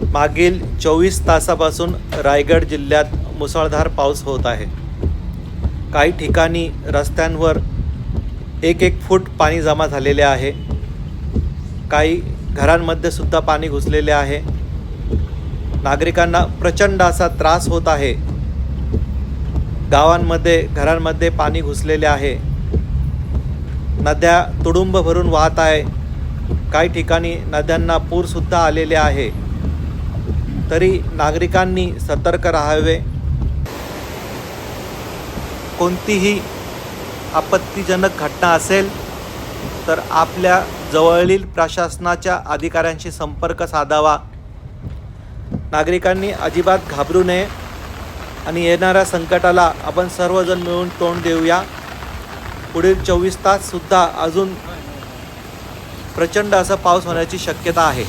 मागील 24 तासापासून रायगड जिल्ह्यात मुसळधार पाऊस होत आहे। काही ठिकाणी रस्त्यांवर 1-1 फूट पाणी जमा झालेले आहे। काही घरांमध्ये सुद्धा पाणी घुसलेले आहे। नागरिकांना प्रचंड असा त्रास होत आहे। गावांमध्ये घरांमध्ये पाणी घुसलेले आहे। नद्या तुडुंब भरून वाहत आहे। काही ठिकाणी नद्यांना पूरसुद्धा आलेले आहे। तरी नागरिकांनी सतर्क राहावे। कोणतीही आपत्तीजनक घटना असेल तर आपल्या जवळील प्रशासनाच्या अधिकाऱ्यांशी संपर्क साधावा। नागरिकांनी अजिबात घाबरू नये आणि येणाऱ्या संकटाला आपण सर्वजण मिळून तोंड देऊया। पुढील 24 तास सुद्धा अजून प्रचंड असा पाऊस होण्याची शक्यता आहे।